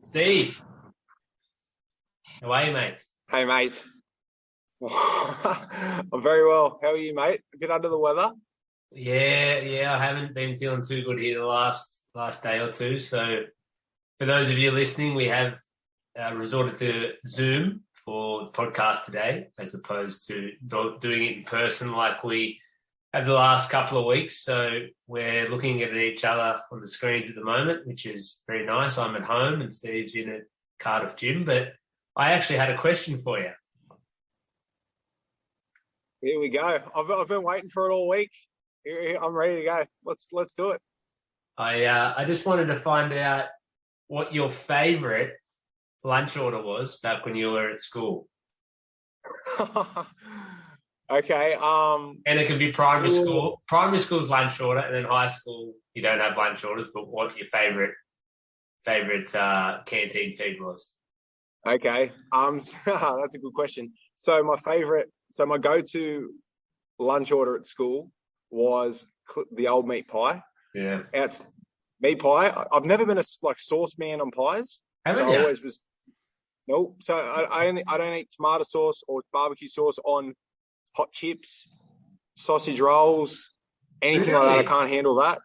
Steve, how are you, mate? Hey, mate. I'm very well. How are you, mate? A bit under the weather? Yeah, I haven't been feeling too good here the last day or two. So, for those of you listening, we have resorted to Zoom for the podcast today, as opposed to doing it in person like we had the last couple of weeks. So, we're looking at each other on the screens at the moment, which is very nice. I'm at home and Steve's in at Cardiff Gym, but I actually had a question for you. Here we go. I've been waiting for it all week. I'm ready to go. Let's do it. I just wanted to find out what your favourite lunch order was back when you were at school. Okay. And it could be primary school. Primary school's lunch order, and then high school you don't have lunch orders. But what your favourite canteen feed was? Okay. That's a good question. So my go-to lunch order at school was the old meat pie. Yeah. It's meat pie. I've never been a sauce man on pies. Haven't you? I always was. Nope. So I don't eat tomato sauce or barbecue sauce on hot chips, sausage rolls, anything like that. I can't handle that.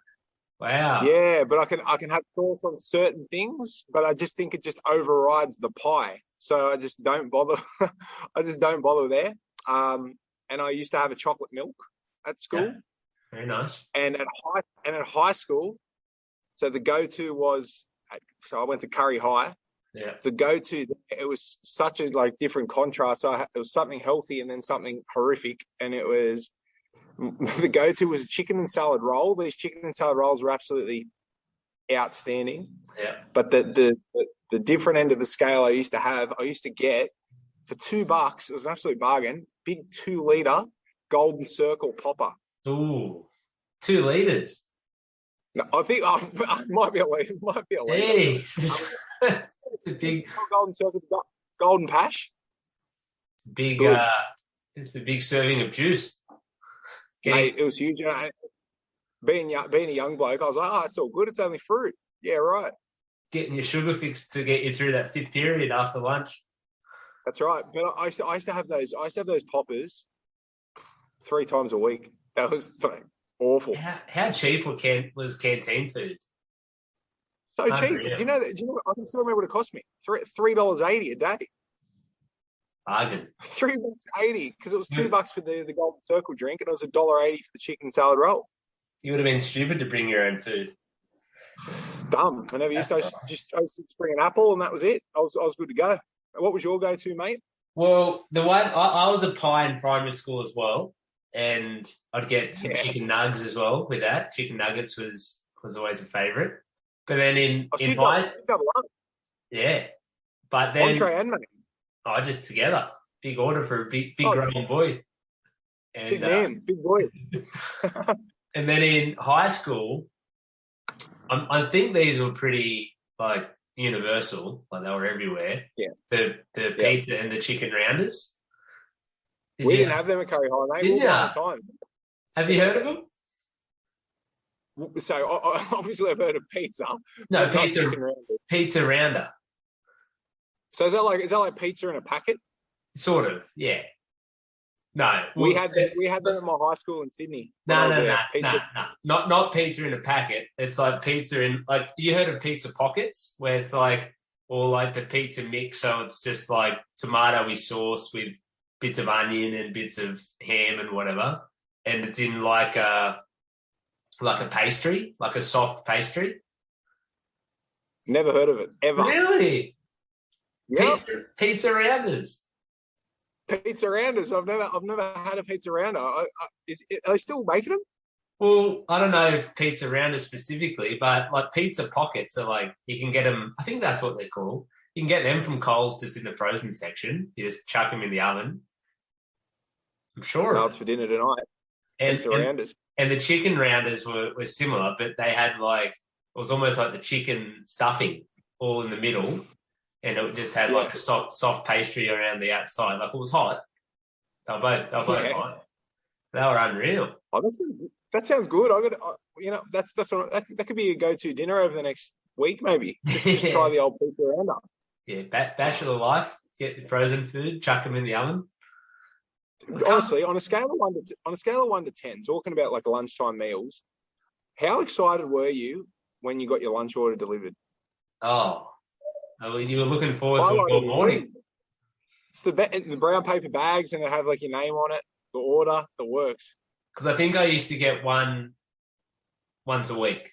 Wow. Yeah, but I can have sauce on certain things, but I just think it just overrides the pie. So I just don't bother. I just don't bother there. And I used to have a chocolate milk at school. Yeah. Very nice. And at high school, so the go-to was, so I went to Curry High. Yeah. The go-to, it was such a different contrast. So it was something healthy and then something horrific, and it was the go-to was a chicken and salad roll. These chicken and salad rolls were absolutely outstanding. Yeah. But the different end of the scale I used to get for $2. It was an absolute bargain. Big 2-liter Golden Circle popper. Ooh, 2 liters. No, I think I might be a liter. Hey, it's a big Golden Circle, Golden Pash. Big. It's a big serving of juice. Mate, it was huge. Being a young bloke, I was like, it's all good. It's only fruit. Yeah, right. Getting your sugar fix to get you through that fifth period after lunch. That's right. But I used to have those. I used to have those poppers 3 times a week. That was awful. How cheap was canteen food? So cheap. Do you know? I can still remember what it cost me. $3.80 a day. Bargain. $3.80 because it was $2 for the Golden Circle drink, and it was $1.80 for the chicken salad roll. You would have been stupid to bring your own food. Dumb. I never used to. I used to bring an apple, and that was it. I was good to go. What was your go-to, mate? Well, the one I was a pie in primary school as well, and I'd get some chicken nuggets as well with that. Chicken nuggets was always a favourite. But then in high, yeah. But then entree and main. Oh, just together. Big order for a big grown boy. And, big man, big boy. And then in high school, I think these were pretty universal, like they were everywhere. Yeah. The pizza and the chicken rounders. We didn't have them at Curry High, mate. All the time. Have you heard of them? So obviously I've heard of pizza. No, pizza rounder. So is that like pizza in a packet? Sort of, yeah. No, we had them at my high school in Sydney. No. Not pizza in a packet. It's like pizza in you heard of pizza pockets, where it's or the pizza mix. So it's just like tomatoey sauce with bits of onion and bits of ham and whatever, and it's in like a pastry, like a soft pastry. Never heard of it ever. Really? Yeah. Pizza rounders. Pizza rounders. I've never had a pizza rounder. Are they still making them? Well, I don't know if pizza rounders specifically, but pizza pockets are you can get them. I think that's what they're called. You can get them from Coles just in the frozen section. You just chuck them in the oven. I'm sure. No, it's for dinner tonight. Pizza rounders. And the chicken rounders were similar, but they had it was almost like the chicken stuffing all in the middle. And it just had a soft pastry around the outside. It was hot. They were both hot. They were unreal. Oh, that sounds good. That could be a go-to dinner over the next week, maybe. Just try the old pizza around up. Yeah, bachelor life. Get the frozen food, chuck them in the oven. Honestly, on a scale of 1 to 10, talking about like lunchtime meals, how excited were you when you got your lunch order delivered? Oh, you were looking forward to it all morning. It's the brown paper bags, and it have like your name on it, the order, the works. Because I think I used to get one once a week.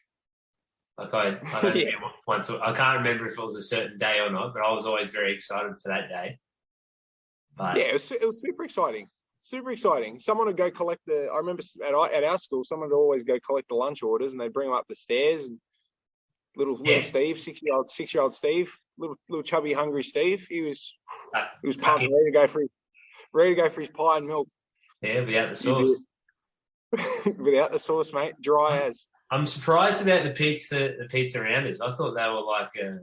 Like I don't get once. I can't remember if it was a certain day or not, but I was always very excited for that day. But yeah, it was super exciting. Super exciting. Someone would go collect I remember at our school, someone would always go collect the lunch orders, and they'd bring them up the stairs. And little Steve, 6-year-old Steve, little chubby hungry Steve. He was pumped, ready to go for his pie and milk. Yeah, without the sauce. Without the sauce, mate. Dry as. I'm surprised about the pizza rounders. I thought they were like a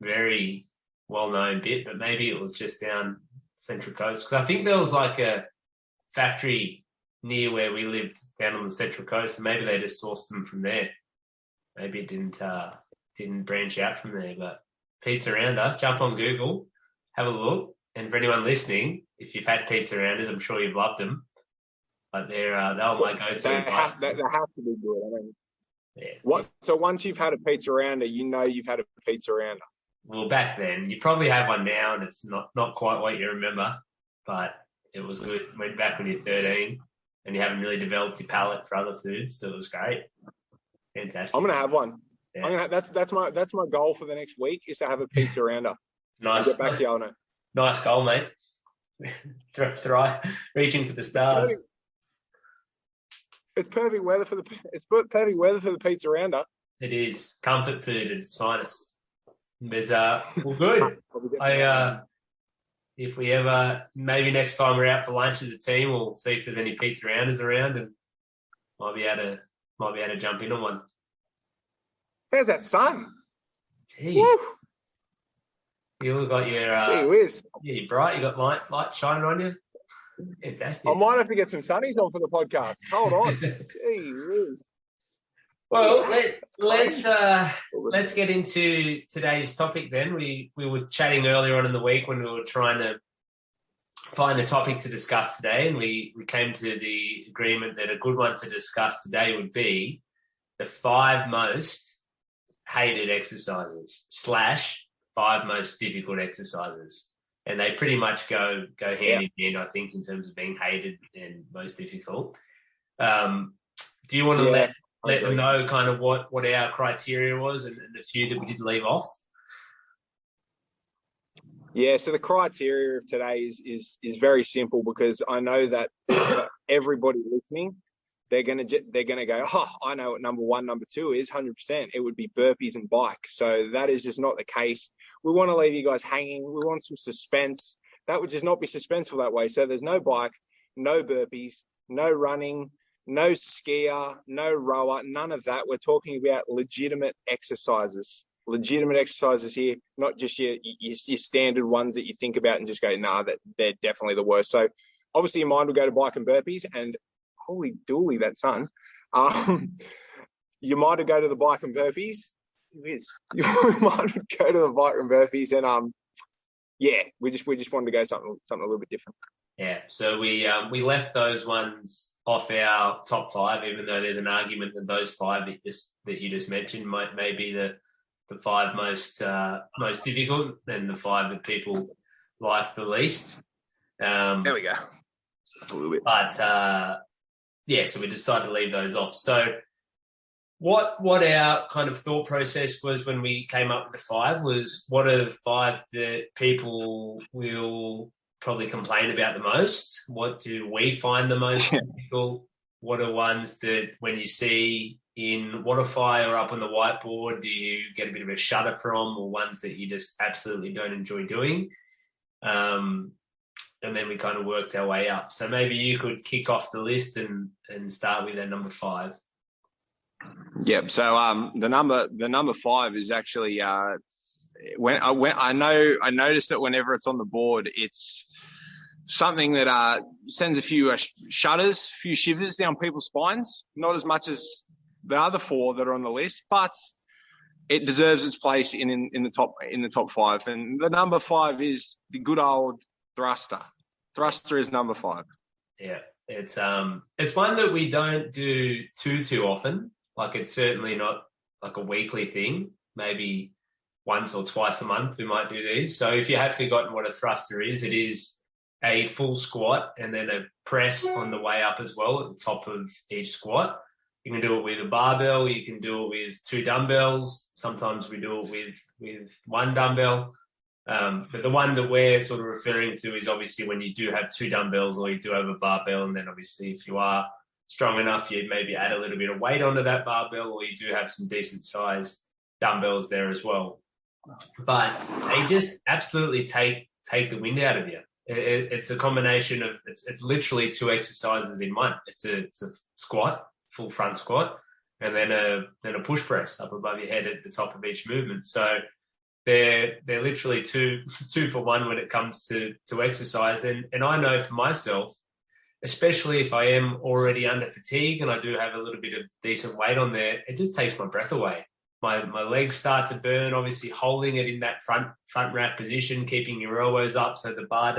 very well-known bit, but maybe it was just down Central Coast. Because I think there was like a factory near where we lived down on the Central Coast, and maybe they just sourced them from there. Maybe it didn't branch out from there. But pizza rounder, jump on Google, have a look. And for anyone listening, if you've had pizza rounders, I'm sure you've loved them. But they were my go-to. They have to be good. I mean, yeah. So once you've had a pizza rounder, you know you've had a pizza rounder. Well, back then, you probably have one now, and it's not quite what you remember, but it was good. Went back when you're 13, and you haven't really developed your palate for other foods, so it was great. Fantastic. I'm gonna have one. Yeah. That's my goal for the next week, is to have a pizza rounder. Nice. I'll get back to you, Alno. Nice goal, mate. Reaching for the stars. It's perfect weather for the pizza rounder. It is comfort food at its finest. But well, good. If we ever, maybe next time we're out for lunch as a team, we'll see if there's any pizza rounders around, and might be able to jump in on one. How's that sun? Gee, woo. You look like you're. Gee whiz. Yeah, you're bright. You got light shining on you. Fantastic. I might have to get some sunnies on for the podcast. Hold on. Gee whiz. Well, let's get into today's topic then. We were chatting earlier on in the week when we were trying to find a topic to discuss today, and we came to the agreement that a good one to discuss today would be the 5 most hated exercises / 5 most difficult exercises. And they pretty much go hand in hand, I think, in terms of being hated and most difficult. Do you want to let them know kind of what our criteria was and the few that we did leave off? Yeah, so the criteria of today is very simple, because I know that everybody listening, they're gonna go, oh, I know what number 1, number 2 is 100%. It would be burpees and bike. So that is just not the case. We want to leave you guys hanging. We want some suspense. That would just not be suspenseful that way. So there's no bike, no burpees, no running, no skier, no rower, none of that. We're talking about legitimate exercises here, not just your standard ones that you think about and just go, nah, that they're definitely the worst. So obviously your mind will go to bike and burpees, and holy dooly, that sun. You might go to the bike and burpees. You might go to the bike and burpees, and we just wanted to go something a little bit different. Yeah, so we left those ones off our top 5, even though there's an argument that those 5 that you just mentioned may be the 5 most difficult, and the 5 that people like the least. There we go. A little bit. But so we decided to leave those off. So what our kind of thought process was when we came up with the 5 was, what are the 5 that people will probably complain about the most? What do we find the most difficult? What are ones that when you see in Waterfire or up on the whiteboard, do you get a bit of a shudder from, or ones that you just absolutely don't enjoy doing? And then we kind of worked our way up. So maybe you could kick off the list and start with that number 5. Yep. So the number 5 is actually when I noticed that whenever it's on the board, it's something that sends a few shudders, a few shivers down people's spines. Not as much as the other 4 that are on the list, but it deserves its place in the top 5. And the number 5 is the good old thruster. Thruster is number 5. Yeah, it's one that we don't do too often. Like, it's certainly not like a weekly thing. Maybe once or twice a month we might do these. So if you have forgotten what a thruster is, it is a full squat and then a press on the way up as well at the top of each squat. You can do it with a barbell. You can do it with 2 dumbbells. Sometimes we do it with 1 dumbbell. But the one that we're sort of referring to is obviously when you do have 2 dumbbells or you do have a barbell. And then obviously if you are strong enough, you'd maybe add a little bit of weight onto that barbell, or you do have some decent sized dumbbells there as well. But they just absolutely take the wind out of you. It's a combination of, it's literally 2 exercises in one. It's a squat, full front squat, and then a push press up above your head at the top of each movement. So they're literally two for one when it comes to exercise. And I know for myself, especially if I am already under fatigue and I do have a little bit of decent weight on there, it just takes my breath away. My legs start to burn, obviously holding it in that front rack position, keeping your elbows up so the bar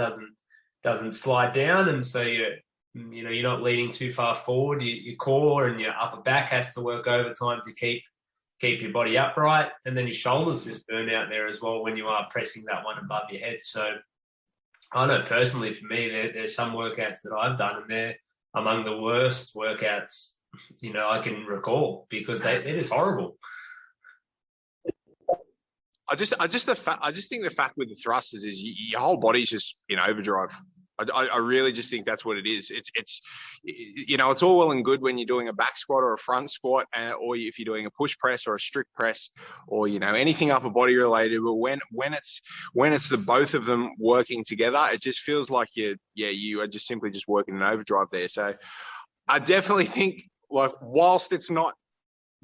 doesn't slide down, and so you're not leaning too far forward. Your core and your upper back has to work overtime to keep your body upright, and then your shoulders just burn out there as well when you are pressing that one above your head. So I know personally for me, there's some workouts that I've done and they're among the worst workouts I can recall, because it is horrible. I just think the fact with the thrusters is your whole body's just in overdrive. I really just think that's what it is. It's all well and good when you're doing a back squat or a front squat, or if you're doing a push press or a strict press, or anything upper body related. But when it's the both of them working together, it just feels like you are just simply just working in overdrive there. So I definitely think, like, whilst it's not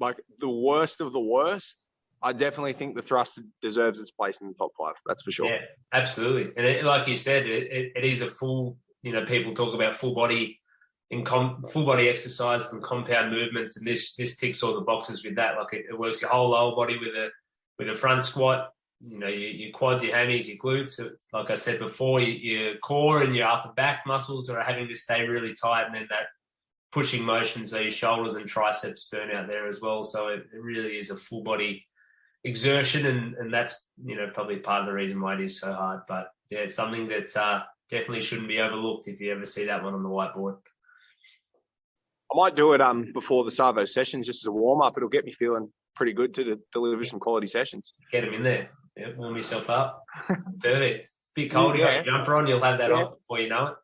like the worst of the worst, I definitely think the thruster deserves its place in the top 5. That's for sure. Yeah, absolutely. And like you said, it is a full, people talk about full body full body exercises and compound movements. And this ticks all the boxes with that. Like, it works your whole lower body with a front squat, your quads, your hammies, your glutes. Like I said before, your core and your upper back muscles are having to stay really tight. And then that pushing motion, so your shoulders and triceps burn out there as well. So it really is a full body exertion, and that's probably part of the reason why it is so hard. But yeah, it's something that definitely shouldn't be overlooked if you ever see that one on the whiteboard. I might do it before the Savo sessions just as a warm up. It'll get me feeling pretty good to deliver some quality sessions. Get them in there. Yeah, warm yourself up. Perfect. Bit cold, you got your jumper on, you'll have that off before you know it.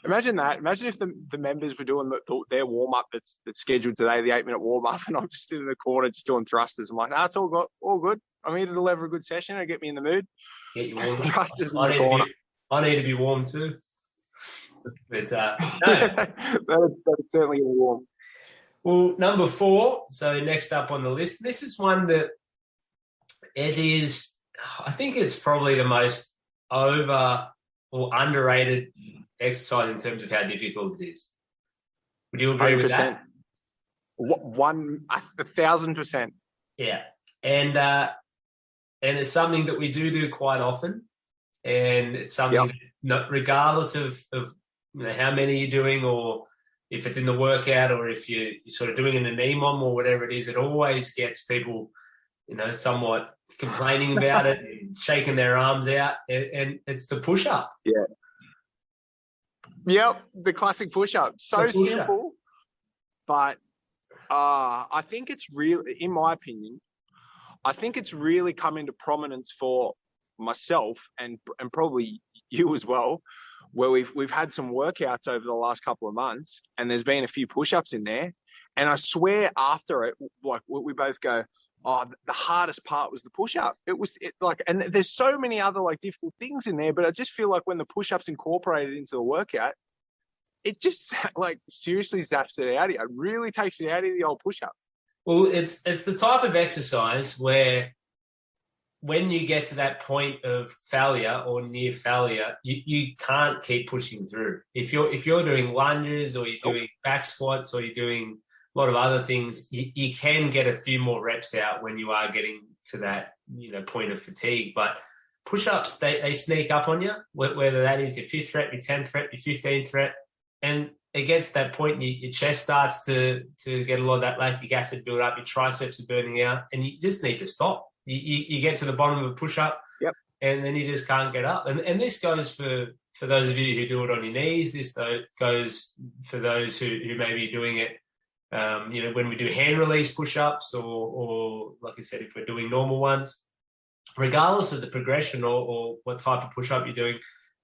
Imagine that. Imagine if the members were doing their warm-up that's scheduled today, the 8-minute warm-up, and I'm just in the corner just doing thrusters. I'm like, it's all good. I'm here to deliver a good session. It'll get me in the mood. Get you warm. Thrusters in the corner. I need to be warm too. But no. That's certainly warm. Well, number 4, so next up on the list, this is one that I think it's probably the most over or underrated exercise in terms of how difficult it is. Would you agree 100%. With that? 1,000%. Yeah, and it's something that we do quite often, and it's something that, regardless of how many you're doing, or if it's in the workout, or if you're sort of doing it in an EMOM or whatever it is, it always gets people, somewhat complaining about it and shaking their arms out, and it's the push-up. Yeah. Yep, the classic push-up. So simple, but I think it's really, in my opinion, I think it's really come into prominence for myself and probably you as well, where we've had some workouts over the last couple of months, and there's been a few push-ups in there, and I swear after it, like, we both go, the hardest part was the push-up. And there's so many other difficult things in there, but I just feel like when the push-up's incorporated into the workout, it just seriously zaps it out of you. It really takes it out of the old push-up. Well, it's the type of exercise where when you get to that point of failure or near failure, you can't keep pushing through. If you're doing lunges, or you're doing back squats, or you're doing lot of other things, you can get a few more reps out when you are getting to that, point of fatigue. But push-ups, they sneak up on you, whether that is your 5th rep, your 10th rep, your 15th rep. And it gets to that point, your chest starts to get a lot of that lactic acid build up, your triceps are burning out, and you just need to stop. You get to the bottom of a push-up, and then you just can't get up. And this goes for those of you who do it on your knees. This goes for those who may be doing it, when we do hand release push-ups or like I said, if we're doing normal ones, regardless of the progression or what type of push-up you're doing,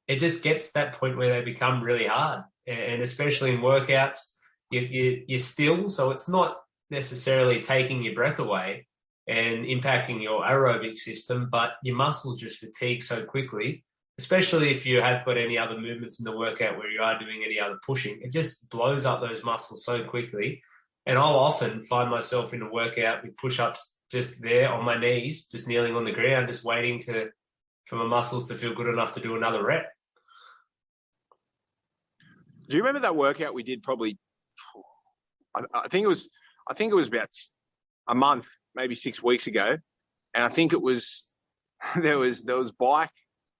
it just gets to that point where they become really hard. And especially in workouts, you're still, so it's not necessarily taking your breath away and impacting your aerobic system, but your muscles just fatigue so quickly, especially if you have got any other movements in the workout where you are doing any other pushing. It just blows up those muscles so quickly. And I'll often find myself in a workout with push-ups just there on my knees, just kneeling on the ground, just waiting for my muscles to feel good enough to do another rep. Do you remember that workout we did probably, I think it was about a month, maybe 6 weeks ago. And I think it was, there was bike,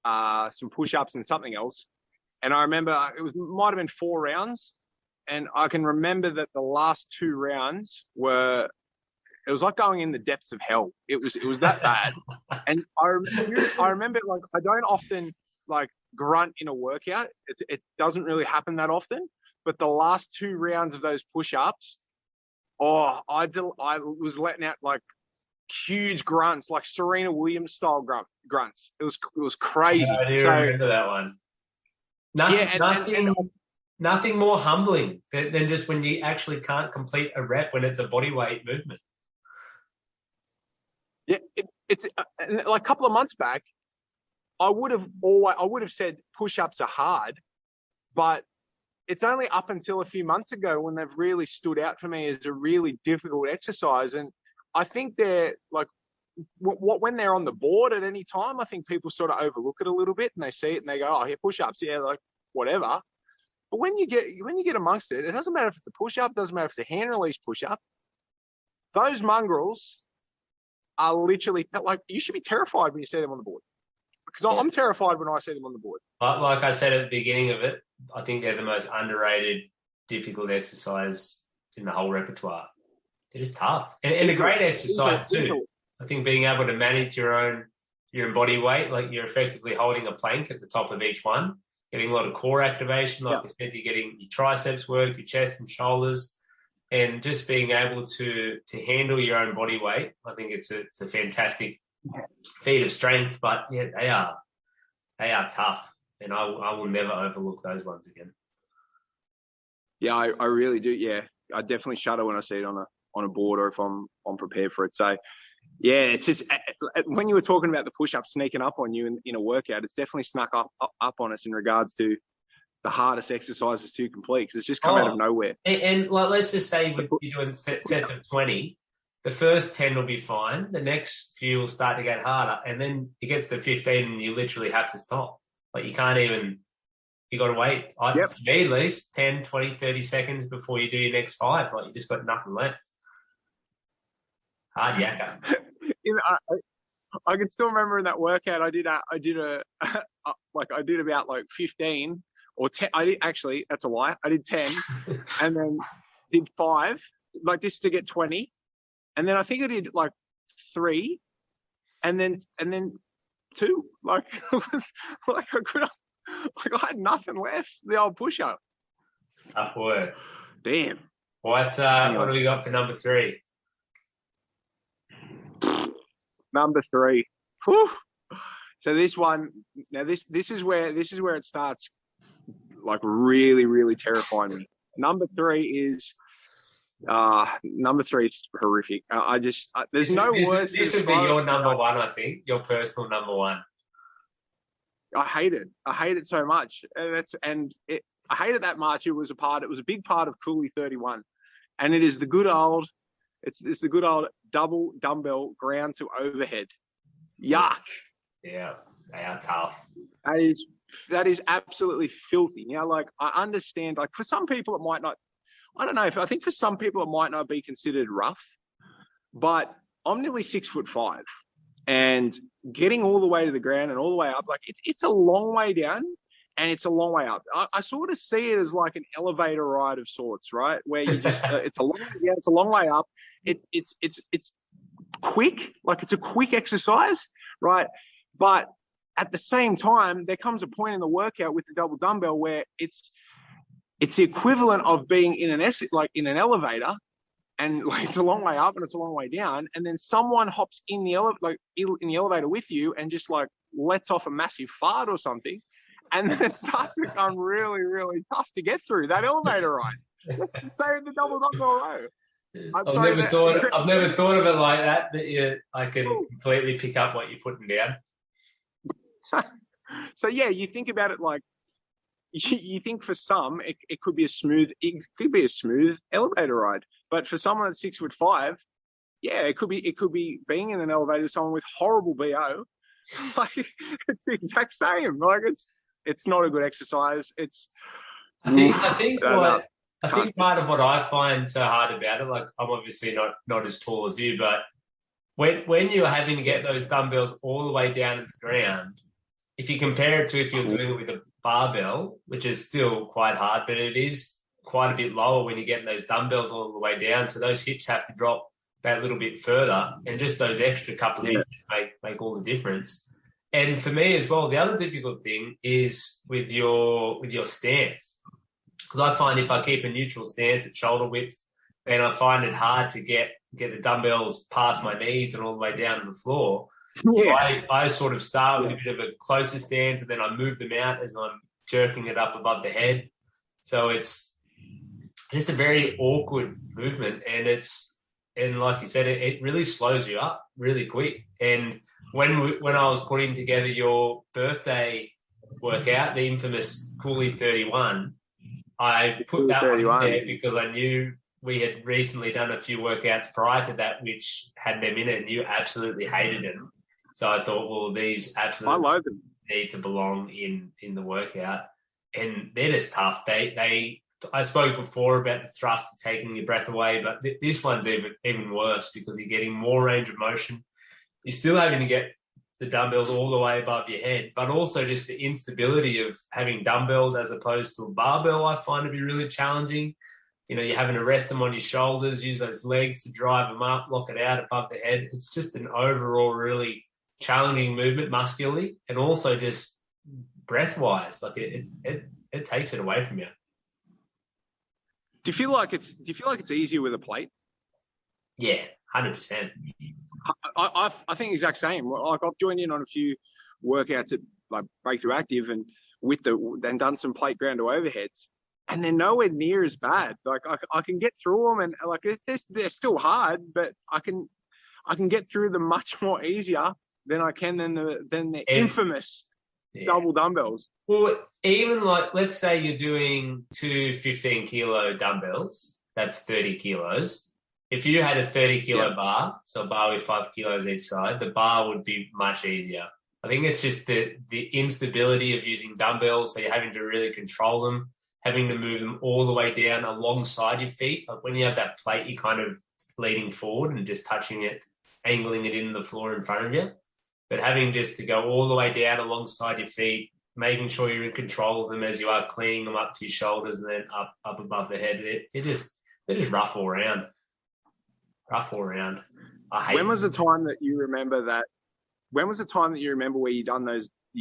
some push-ups and something else. And I remember might have been 4 rounds. And I can remember that the last 2 rounds it was like going in the depths of hell. It was that bad. And I remember, like, I don't often like grunt in a workout. It doesn't really happen that often. But the last 2 rounds of those push-ups, I was letting out like huge grunts, like Serena Williams style grunts. It was crazy. I do remember that one. Nothing more humbling than just when you actually can't complete a rep when it's a body weight movement. Yeah, it's like a couple of months back, I would have said push-ups are hard, but it's only up until a few months ago when they've really stood out for me as a really difficult exercise. And I think they're like, when they're on the board at any time, I think people sort of overlook it a little bit and they see it and they go, oh, yeah, push-ups, yeah, like whatever. But when you get amongst it, it doesn't matter if it's a push-up, doesn't matter if it's a hand release push-up. Those mongrels are literally like, you should be terrified when you see them on the board. Because I'm terrified when I see them on the board. Like I said at the beginning of it, I think they're the most underrated, difficult exercise in the whole repertoire. They're just tough. And a great exercise too. I think being able to manage your own body weight, like you're effectively holding a plank at the top of each one, getting a lot of core activation. Like I said, you're getting your triceps work, your chest and shoulders, and just being able to handle your own body weight. I think it's a fantastic feat of strength, but yeah, they are tough, and I will never overlook those ones again. Yeah, I really do. Yeah, I definitely shudder when I see it on a board or if I'm prepared for it. So yeah, it's just when you were talking about the push-ups sneaking up on you in a workout, it's definitely snuck up on us in regards to the hardest exercises to complete because it's just come out of nowhere. And like, let's just say you're doing sets of 20. The first 10 will be fine. The next few will start to get harder. And then it gets to 15 and you literally have to stop. Like you got to wait. For me at least, 10, 20, 30 seconds before you do your next 5. Like you just got nothing left. Hard yakka. I can still remember in that workout, I did about 15 or 10. That's a lie. I did 10 and then did 5, like this to get 20. And then I think I did like 3 and then 2. Like, it was, like I had nothing left. The old push-up. Tough work. Damn. What do we got for number 3? Number 3. Whew. So this one, now this is where it starts like really, really terrifying me. Number 3 is horrific. There's no words. This would be your number 1, I think. Your personal number 1. I hate it. I hate it so much. I hate it that much. It was a big part of Cooley 31, and it is the good old. It's the good old double dumbbell ground to overhead. Yuck. Yeah, they are tough. That is absolutely filthy. Like I understand. Like for some people, it might not. I don't know. I think for some people it might not be considered rough, but I'm nearly 6'5", and getting all the way to the ground and all the way up, like it's a long way down and it's a long way up. I sort of see it as like an elevator ride of sorts, right? Where you just it's a long way down, it's a long way up. It's quick, like it's a quick exercise, right? But at the same time, there comes a point in the workout with the double dumbbell where it's the equivalent of being in an elevator, and like it's a long way up and it's a long way down, and then someone hops in the elevator with you and just like lets off a massive fart or something, and then it starts to become really, really tough to get through that elevator ride. Let's just say the double dumbbell row. I've never thought of it like that. I can completely pick up what you're putting down. So yeah, you think about it like you think for some it could be a smooth elevator ride, but for someone at 6'5", yeah, it could be being in an elevator with someone with horrible BO. Like it's the exact same. Like it's not a good exercise. I think part of what I find so hard about it, like I'm obviously not as tall as you, but when you're having to get those dumbbells all the way down to the ground, if you compare it to if you're doing it with a barbell, which is still quite hard, but it is quite a bit lower when you're getting those dumbbells all the way down. So those hips have to drop that little bit further, and just those extra couple of inches make all the difference. And for me as well, the other difficult thing is with your stance, because I find if I keep a neutral stance at shoulder width, then I find it hard to get the dumbbells past my knees and all the way down to the floor. Yeah. I sort of start with a bit of a closer stance, and then I move them out as I'm jerking it up above the head. So it's just a very awkward movement, and like you said, it really slows you up really quick. And when I was putting together your birthday workout, the infamous Cooley 31, I put that one in there because I knew we had recently done a few workouts prior to that which had them in it, and you absolutely hated them. So I thought, well, these absolutely need to belong in the workout, and they're just tough. I spoke before about the thrust of taking your breath away, but this one's even worse because you're getting more range of motion. You're still having to get the dumbbells all the way above your head, but also just the instability of having dumbbells as opposed to a barbell I find to be really challenging. You know, you're having to rest them on your shoulders, use those legs to drive them up, lock it out above the head. It's just an overall really challenging movement muscularly, and also just breath-wise. Like it takes it away from you. Do you feel like it's easier with a plate? Yeah, 100%. I think the exact same. Like I've joined in on a few workouts at like Break-Thru Active and done some plate ground to overheads, and they're nowhere near as bad. Like I can get through them, and like they're still hard, but I can get through them much more easier than I can than the infamous double dumbbells. Well, even like let's say you're doing 2 15-kilo dumbbells, that's 30 kilos. If you had a 30-kilo bar, so a bar with 5 kilos each side, the bar would be much easier. I think it's just the instability of using dumbbells, so you're having to really control them, having to move them all the way down alongside your feet. Like when you have that plate, you're kind of leaning forward and just touching it, angling it in the floor in front of you. But having just to go all the way down alongside your feet, making sure you're in control of them as you are cleaning them up to your shoulders and then up above the head, they're just rough all around. Rough all around. I hate When was the time that you remember where you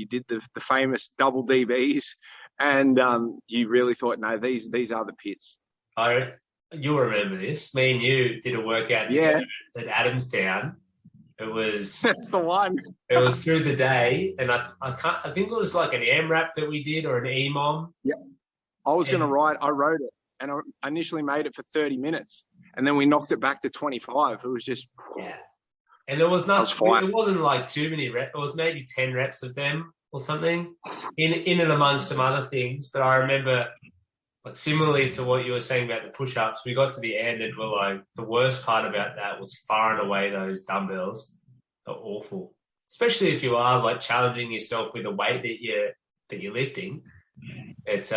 did the famous double DBs and you really thought, no, these are the pits? You'll remember this. Me and you did a workout together at Adamstown. That's the one. It was through the day, and I think it was like an AMRAP that we did or an EMOM. Yeah. I wrote it, and I initially made it for 30 minutes, and then we knocked it back to 25. It was just and there was nothing. It wasn't like too many reps. It was maybe 10 reps of them or something in and amongst some other things. But I remember, like similarly to what you were saying about the push-ups, we got to the end and we're like, the worst part about that was far and away those dumbbells are awful, especially if you are like challenging yourself with the weight that you're lifting. It's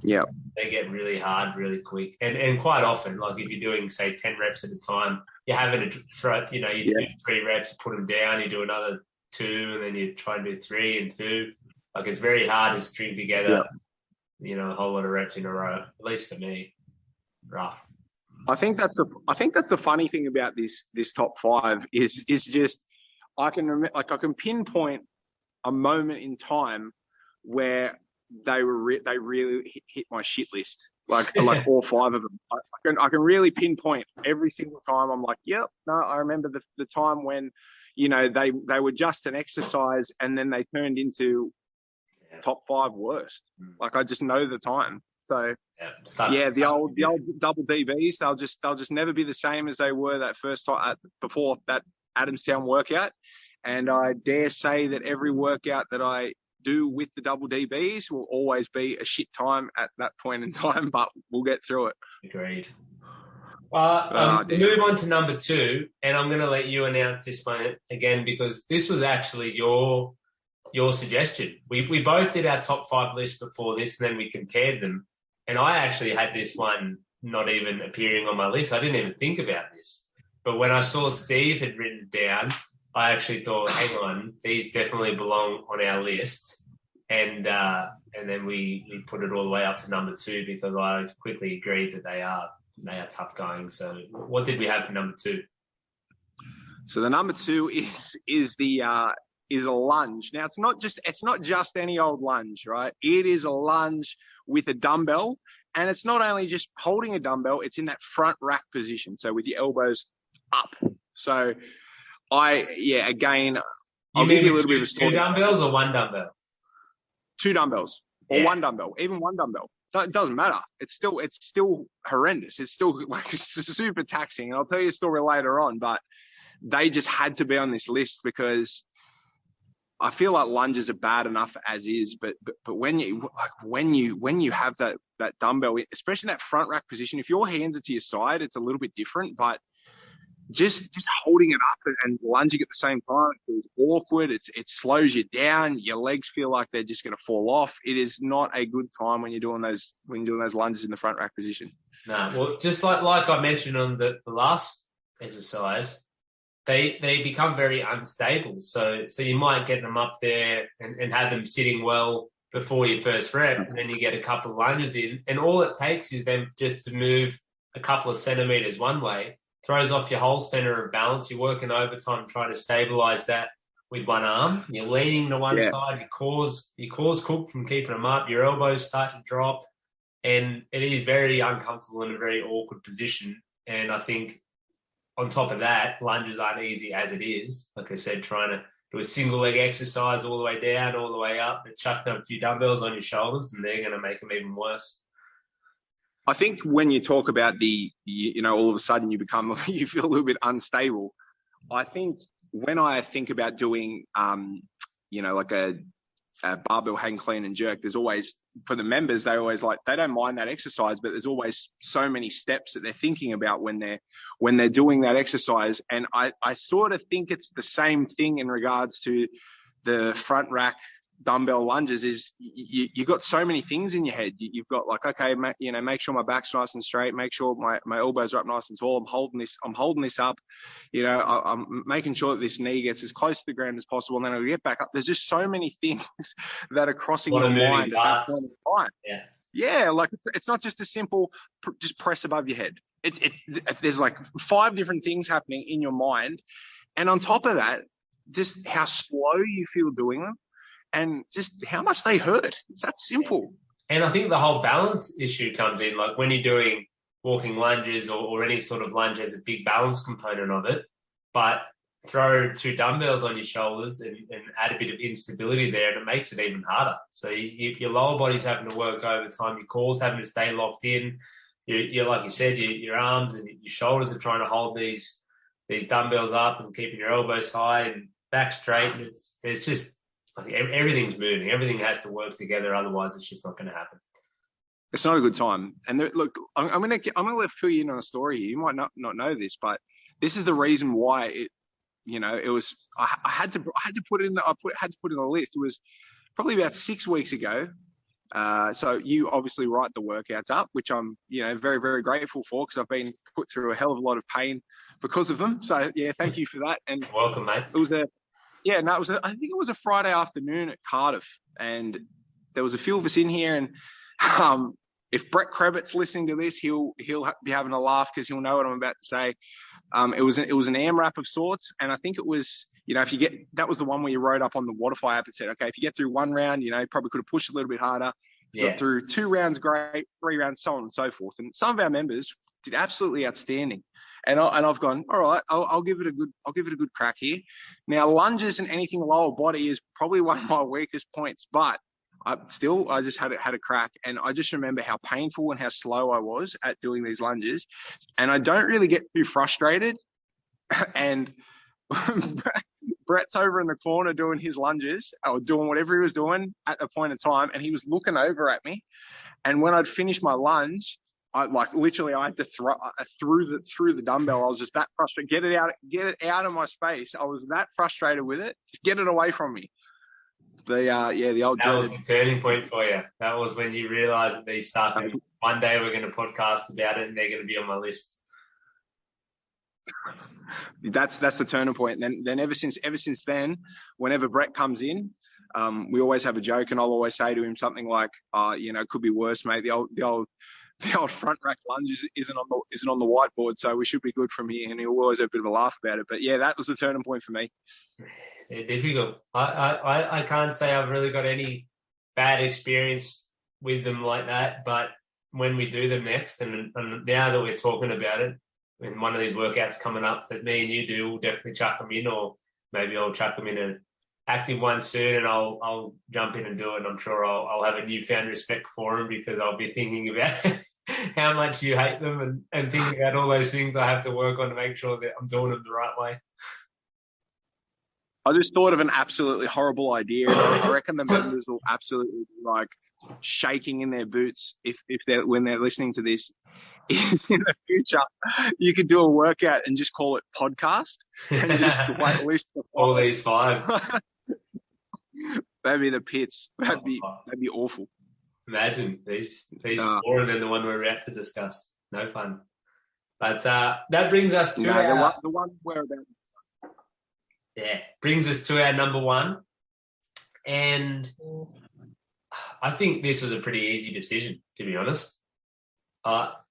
Yeah. They get really hard really quick. And quite often, like if you're doing, say, 10 reps at a time, you're having to throw, you do 3 reps, put them down, you do another 2, and then you try and do 3 and 2. Like it's very hard to string together, a whole lot of reps in a row, at least for me. Rough. I think that's the funny thing about this top 5 is just I can pinpoint a moment in time where they really hit my shit list, like all 5 of them. I can really pinpoint every single time. I'm like, yep, no, I remember the time when they were just an exercise and then they turned into top 5 worst. Like I just know the time. So the old double DBs, they'll just never be the same as they were that first time before that Adamstown workout. And I dare say that every workout that I do with the double DBs will always be a shit time at that point in time, but we'll get through it. Agreed. Move on to number 2, and I'm going to let you announce this one again because this was actually your suggestion. We both did our top 5 list before this, and then we compared them. And I actually had this one not even appearing on my list. I didn't even think about this. But when I saw Steve had written it down, I actually thought, hang on, these definitely belong on our list. And then we put it all the way up to number 2 because I quickly agreed that they are tough going. So what did we have for number 2? So the number 2 is a lunge. Now it's not just any old lunge, right? It is a lunge with a dumbbell, and it's not only just holding a dumbbell, it's in that front rack position. So with your elbows up. So I'll give you a little bit of a story. 2 dumbbells or 1 dumbbell? 2 dumbbells or 1 dumbbell, even 1 dumbbell. It doesn't matter. It's still horrendous. It's still super taxing. And I'll tell you a story later on, but they just had to be on this list because I feel like lunges are bad enough as is, but when you have that dumbbell, especially in that front rack position, if your hands are to your side, it's a little bit different. But just holding it up and lunging at the same time, it feels awkward. It slows you down. Your legs feel like they're just going to fall off. It is not a good time when you're doing those lunges in the front rack position. No, well, just like I mentioned on the last exercise. They become very unstable. So you might get them up there and have them sitting well before your first rep, and then you get a couple of lunges in, and all it takes is them just to move a couple of centimeters one way, throws off your whole center of balance. You're working overtime trying to stabilize that with one arm. You're leaning to one side. You cause Cook from keeping them up. Your elbows start to drop, and it is very uncomfortable in a very awkward position. And I think on top of that, lunges aren't easy as it is. Like I said, trying to do a single leg exercise all the way down, all the way up, and chucking a few dumbbells on your shoulders, and they're going to make them even worse. I think when you talk about all of a sudden you feel a little bit unstable. I think when I think about doing, like a barbell hang clean and jerk, there's always, for the members, they don't mind that exercise, but there's always so many steps that they're thinking about when they're doing that exercise. And I sort of think it's the same thing in regards to the front rack dumbbell lunges. Is you got so many things in your head. You've got like, okay, make sure my back's nice and straight, make sure my elbows are up nice and tall. I'm holding this up. I'm making sure that this knee gets as close to the ground as possible, and then I'll get back up. There's just so many things that are crossing your mind at that point in time. Yeah, like it's not just a simple just press above your head. There's like 5 different things happening in your mind, and on top of that, just how slow you feel doing them, and just how much they hurt. It's that simple. And I think the whole balance issue comes in, like when you're doing walking lunges or any sort of lunge has a big balance component of it, but throw 2 dumbbells on your shoulders and add a bit of instability there, and it makes it even harder. So if your lower body's having to work overtime, your core's having to stay locked in, you're like you said, your arms and your shoulders are trying to hold these dumbbells up and keeping your elbows high and back straight. And there's just like everything's moving. Everything has to work together. Otherwise, it's just not going to happen. It's not a good time. And look, I'm going to fill you in on a story here. You might not know this, but this is the reason why it was. I had to put it in. Had to put it on the list. It was probably about 6 weeks ago. So you obviously write the workouts up, which I'm, very, very grateful for, because I've been put through a hell of a lot of pain because of them. So yeah, thank you for that. And welcome, mate. I think it was a Friday afternoon at Cardiff, and there was a few of us in here, and if Brett Krebit's listening to this, he'll be having a laugh because he'll know what I'm about to say. It was an AMRAP of sorts, and I think it was, that was the one where you wrote up on the Waterfly app and said, okay, if you get through one round, you probably could have pushed a little bit harder. Yeah. Got through 2 rounds, great, 3 rounds, so on and so forth. And some of our members did absolutely outstanding. And I've gone, all right, I'll give it a good crack here. Now, lunges and anything lower body is probably one of my weakest points, but I just had a crack, and I just remember how painful and how slow I was at doing these lunges, and I don't really get too frustrated. And Brett's over in the corner doing his lunges or doing whatever he was doing at the point of time, and he was looking over at me. And when I'd finished my lunge, I had to through the dumbbell. I was just that frustrated. Get it out of my space. I was that frustrated with it. Just get it away from me. The old. That was the turning point for you. That was when you realised that these suck. And one day we're going to podcast about it, and they're going to be on my list. That's the turning point. And then ever since then, whenever Brett comes in, we always have a joke, and I'll always say to him something like, it could be worse, mate. The old front rack lunge isn't on the whiteboard, so we should be good from here. And he'll always have a bit of a laugh about it. But yeah, that was the turning point for me. They're difficult. I can't say I've really got any bad experience with them like that, but when we do them next, and now that we're talking about it, when one of these workouts coming up that me and you do, we'll definitely chuck them in, or maybe I'll chuck them in an active one soon, and I'll jump in and do it. And I'm sure I'll have a newfound respect for them, because I'll be thinking about how much you hate them and thinking about all those things I have to work on to make sure that I'm doing them the right way. I just thought of an absolutely horrible idea, and I reckon the members will absolutely be shaking in their boots when they're listening to this. In the future, you could do a workout and just call it podcast, and just list all these 5. That'd be the pits. That'd be awful. Imagine these 4 and then the one we're about to discuss. No fun. But that brings us to the one we're about. Yeah, brings us to our number 1. And I think this was a pretty easy decision, to be honest.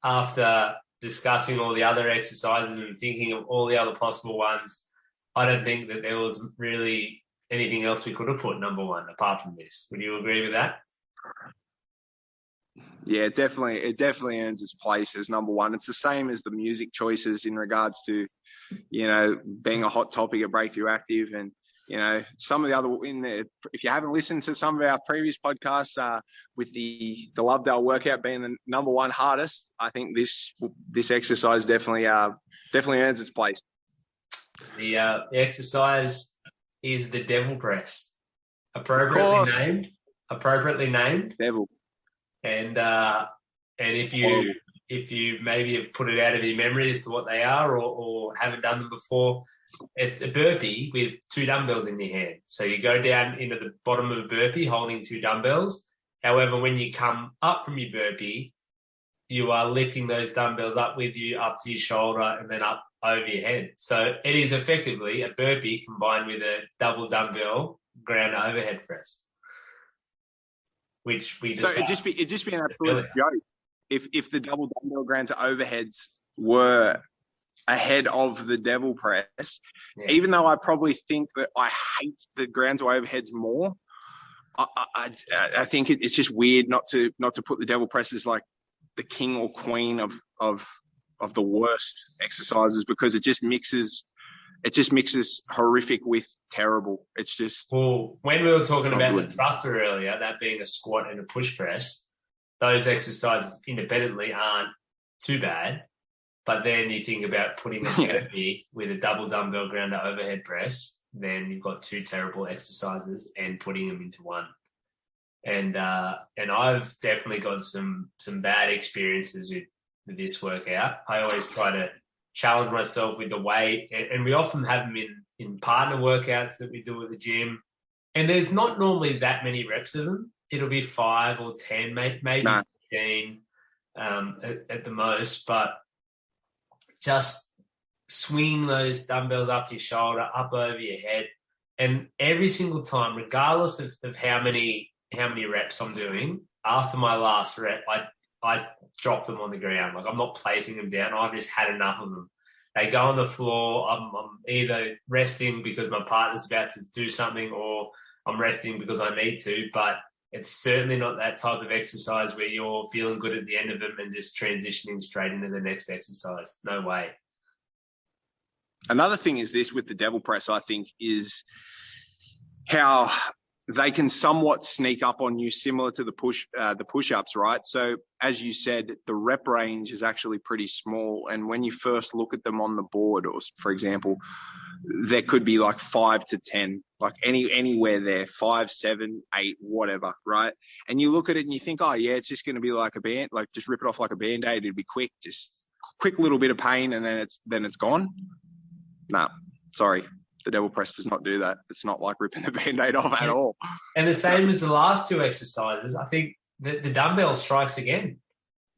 After discussing all the other exercises and thinking of all the other possible ones, I don't think that there was really anything else we could have put number 1 apart from this. Would you agree with that? Yeah, it definitely earns its place as number 1. It's the same as the music choices in regards to, being a hot topic at Break-Thru Active, and some of the other in there. If you haven't listened to some of our previous podcasts, with the Lovedale workout being the number 1 hardest, I think this exercise definitely earns its place. The exercise is the devil press, appropriately named. Devil. And if you maybe have put it out of your memory as to what they are, or haven't done them before, it's a burpee with 2 dumbbells in your hand. So you go down into the bottom of a burpee holding 2 dumbbells. However, when you come up from your burpee, you are lifting those dumbbells up with you, up to your shoulder, and then up over your head. So it is effectively a burpee combined with a double dumbbell ground overhead press, which we discussed. So it'd just be an absolute joke if the double dumbbell ground to overheads were ahead of the devil press. Yeah. Even though I probably think that I hate the ground to overheads more, I think it's just weird not to put the devil press as like the king or queen of the worst exercises, because it just mixes horrific with terrible. It's just, well, when we were talking about the thruster earlier, that being a squat and a push press, those exercises independently aren't too bad. But then you think about putting a burpee with a double dumbbell ground to overhead press, then you've got 2 terrible exercises and putting them into one. And I've definitely got some bad experiences with this workout. I always try to challenge myself with the weight, and we often have them in partner workouts that we do at the gym. And there's not normally that many reps of them, it'll be 5 or 10, maybe 15 at the most. But just swing those dumbbells up your shoulder, up over your head, and every single time, regardless of how many reps I'm doing, after my last rep, I drop them on the ground. Like, I'm not placing them down. I've just had enough of them. They go on the floor. I'm either resting because my partner's about to do something, or I'm resting because I need to. But it's certainly not that type of exercise where you're feeling good at the end of them and just transitioning straight into the next exercise. No way. Another thing is this with the devil press, I think, is how they can somewhat sneak up on you, similar to the push-ups, right? So as you said, the rep range is actually pretty small. And when you first look at them on the board, or for example, there could be like 5 to 10, like anywhere there, 5, 7, 8, whatever, right? And you look at it and you think, oh yeah, it's just going to be like a band, like just rip it off like a Band-Aid. It'd be quick, just quick little bit of pain, and then it's gone. No, sorry. The devil press does not do that. It's not like ripping the Band-Aid off at all. And the same as the last two exercises, I think the dumbbell strikes again.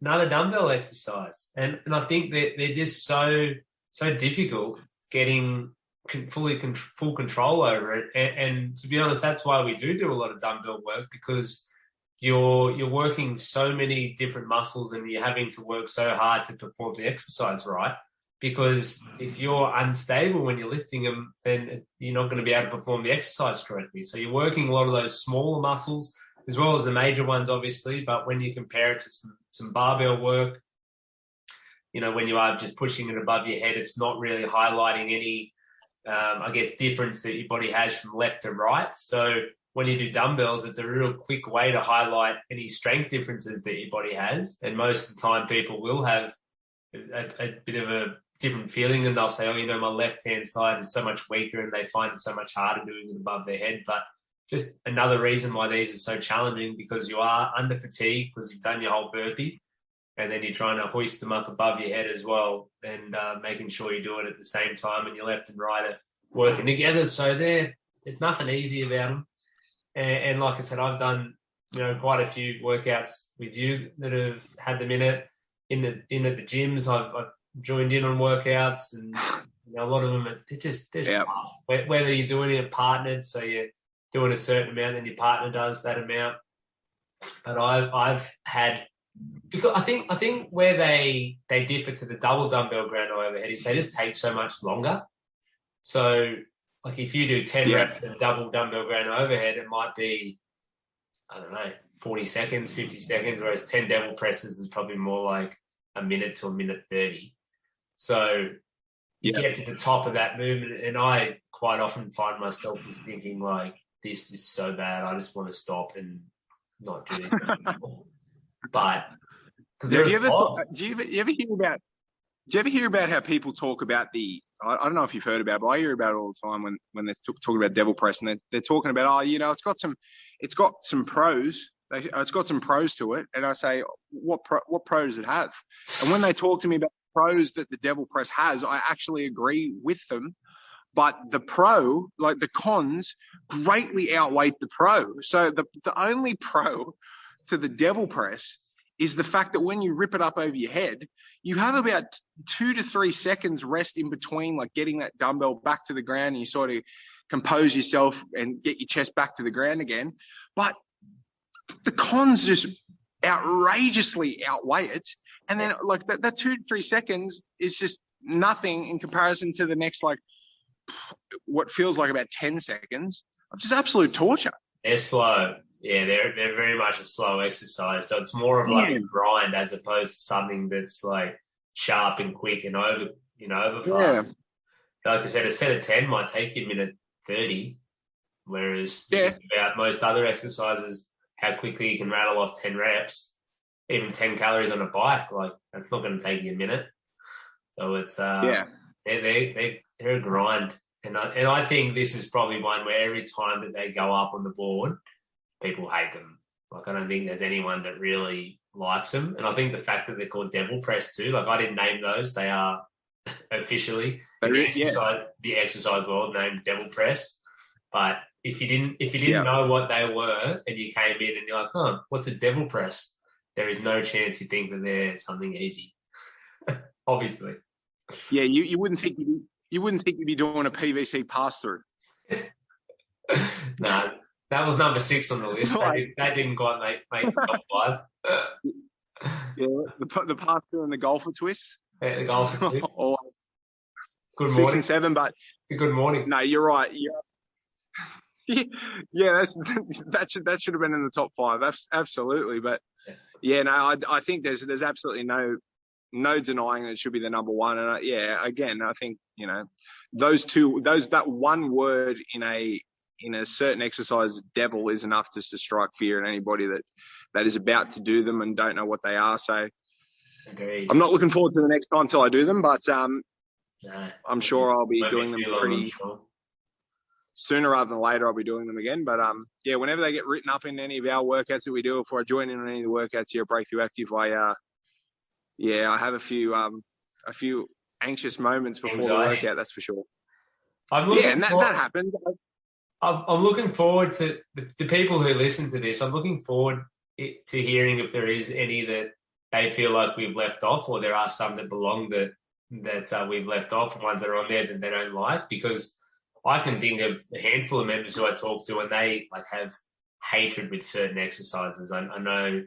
Another dumbbell exercise. And I think that they're just so difficult getting full control over it. And to be honest, that's why we do a lot of dumbbell work, because you're working so many different muscles and you're having to work so hard to perform the exercise right. Because if you're unstable when you're lifting them, then you're not going to be able to perform the exercise correctly. So you're working a lot of those smaller muscles as well as the major ones, obviously. But when you compare it to some barbell work, when you are just pushing it above your head, it's not really highlighting any, difference that your body has from left to right. So when you do dumbbells, it's a real quick way to highlight any strength differences that your body has. And most of the time people will have a bit of a different feeling, and they'll say, oh, my left-hand side is so much weaker, and they find it so much harder doing it above their head. But just another reason why these are so challenging, because you are under fatigue because you've done your whole burpee, and then you're trying to hoist them up above your head as well, and making sure you do it at the same time, and your left and right are working together. So there's nothing easy about them. And like I said, I've done quite a few workouts with you that have had them in it. In at the gyms, I've joined in on workouts, and a lot of them they're just tough. Whether you're doing it partnered, so you're doing a certain amount and your partner does that amount. But I've had, because I think where they differ to the double dumbbell ground overhead is they just take so much longer. So like if you do 10 reps of double dumbbell ground overhead, it might be, 40 seconds, 50 seconds, whereas 10 devil presses is probably more like a minute to a minute 30. So you get to the top of that movement, and I quite often find myself just thinking like, this is so bad, I just want to stop and not do it anymore. But because do you ever hear about how people talk about I don't know if you've heard about it, but I hear about it all the time when they're talking about devil press, and they're talking about, it's got some pros. It's got some pros to it. And I say, what pro does it have? And when they talk to me about the pros that the devil press has, I actually agree with them. But the cons greatly outweigh the pro. So the only pro to the devil press is the fact that when you rip it up over your head, you have about 2 to 3 seconds rest in between, like getting that dumbbell back to the ground, and you sort of compose yourself and get your chest back to the ground again. But the cons just outrageously outweigh it. And then like that 2 to 3 seconds is just nothing in comparison to the next, like what feels like about 10 seconds of just absolute torture. They're slow. Yeah, they're very much a slow exercise. So it's more of like a grind as opposed to something that's like sharp and quick and over fast. Yeah. Like I said, a set of 10 might take you a minute 30, whereas about most other exercises, how quickly you can rattle off 10 reps, even 10 calories on a bike, like that's not going to take you a minute. So it's they're a grind, and I think this is probably one where every time that they go up on the board, people hate them. Like I don't think there's anyone that really likes them, and I think the fact that they're called devil press too, like I didn't name those; they are officially the exercise world named devil press. But if you didn't know what they were and you came in and you're like, oh, what's a devil press? There is no chance you think that they're something easy. Obviously. Yeah, you wouldn't think you'd be doing a PVC pass through. No, that was number 6 on the list. That didn't quite make the top 5. Yeah, the pass through and the golfer twist. Yeah, the golfer twist. Good morning. 6 and 7, but good morning. No, you're right. Yeah, that should have been in the top 5. Absolutely, but yeah, no, I think there's absolutely no denying that it should be the number 1. And again, I think that one word in a certain exercise, devil, is enough just to strike fear in anybody that is about to do them and don't know what they are. So Agreed. I'm not looking forward to the next time till I do them, but no, I'm sure I'll be doing them pretty sooner rather than later. I'll be doing them again. But whenever they get written up in any of our workouts that we do, if I join in on any of the workouts here at Break-Thru Active, I have a few anxious moments before the workout. That's for sure. And that happens. I'm looking forward to the people who listen to this. I'm looking forward to hearing if there is any that they feel like we've left off, or there are some that belong that we've left off, and ones that are on there that they don't like. Because I can think of a handful of members who I talk to, and they have hatred with certain exercises. I know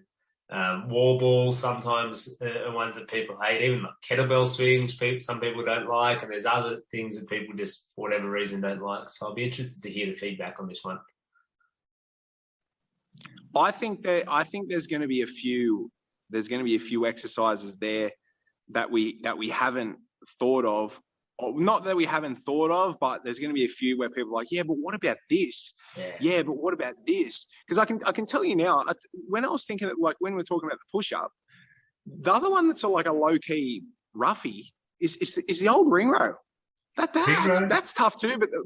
wall balls sometimes are ones that people hate, even like kettlebell swings. Some people don't like, and there's other things that people just for whatever reason don't like. So I'll be interested to hear the feedback on this one. I think there's going to be a few exercises there that we haven't thought of. Or not that we haven't thought of, but there's going to be a few where people are like, yeah, but what about this? Yeah, but what about this? Because I can tell you now, when I was thinking of, when we're talking about the push-up, the other one that's like a low-key roughie is the old ring row. That's tough too, but the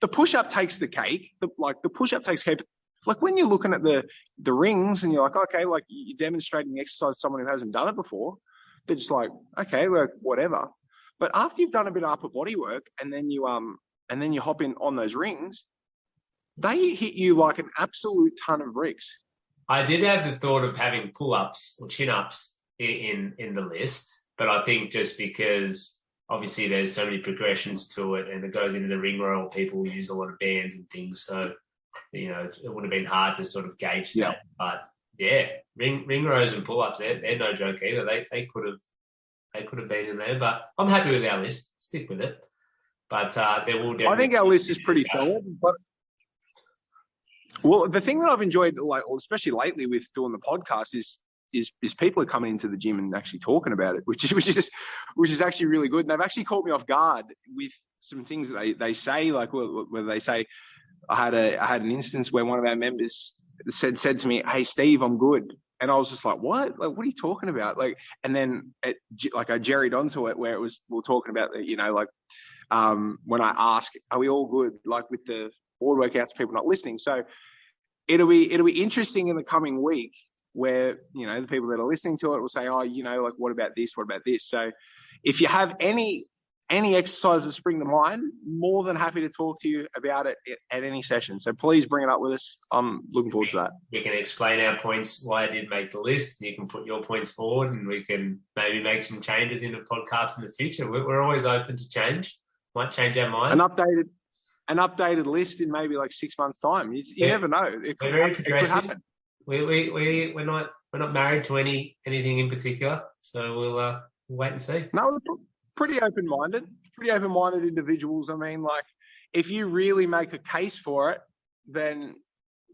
push-up takes the cake. The push-up takes cake. Like when you're looking at the rings and you're like, okay, you're demonstrating the exercise to someone who hasn't done it before, they're just like, okay, whatever. But after you've done a bit of upper body work and then you hop in on those rings, they hit you like an absolute ton of bricks. I did have the thought of having pull-ups or chin-ups in the list, but I think just because obviously there's so many progressions to it and it goes into the ring row, people use a lot of bands and things, so it would have been hard to sort of gauge that. But yeah, ring rows and pull-ups, they're no joke either. They could have been in there, but I'm happy with our list. Stick with it. But there will definitely. I think our list is pretty solid. But the thing that I've enjoyed, especially lately with doing the podcast, is people are coming into the gym and actually talking about it, which is actually really good. And they've actually caught me off guard with some things that they say, like where they say, I had an instance where one of our members said to me, "Hey Steve, I'm good." And I was just like, what? Like, what are you talking about? And then I jerried onto it where we're talking about, when I ask, are we all good? Like with the board workouts, people not listening. So it'll be interesting in the coming week where, the people that are listening to it will say, oh, what about this? What about this? So if you have any exercises spring to mind, more than happy to talk to you about it at any session. So please bring it up with us. I'm looking forward to that. We can explain our points, why I did make the list. You can put your points forward and we can maybe make some changes in the podcast in the future. We're always open to change. Might change our mind. An updated list in maybe 6 months' time. You never know. We're very progressive. We're not married to anything in particular. So we'll wait and see. No, pretty open-minded individuals. I mean, if you really make a case for it, then,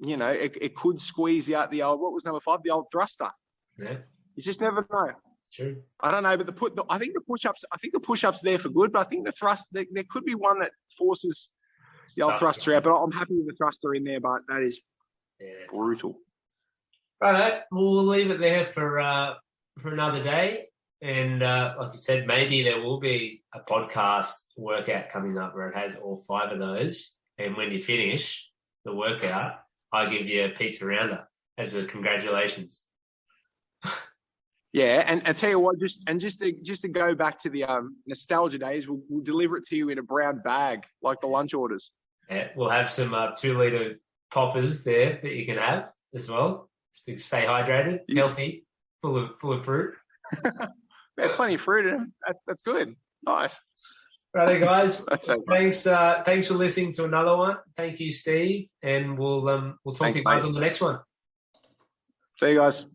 it could squeeze out the old, what was number 5? The old thruster. Yeah. You just never know. True. I don't know, but I think the push-ups there for good, but I think the thrust, there could be one that forces the old thruster out, but I'm happy with the thruster in there, but that is brutal. Right, we'll leave it there for another day. And like you said, maybe there will be a podcast workout coming up where it has all 5 of those. And when you finish the workout, I give you a pizza rounder as a congratulations. Yeah, and I tell you what, just to go back to the nostalgia days, we'll deliver it to you in a brown bag like the lunch orders. Yeah, we'll have some 2-litre poppers there that you can have as well, just to stay hydrated, healthy, full of fruit. There's plenty of fruit in them. That's good. Nice. Righto, guys. So Thanks for listening to another one. Thank you, Steve, and we'll talk to you guys on the next one. See you guys.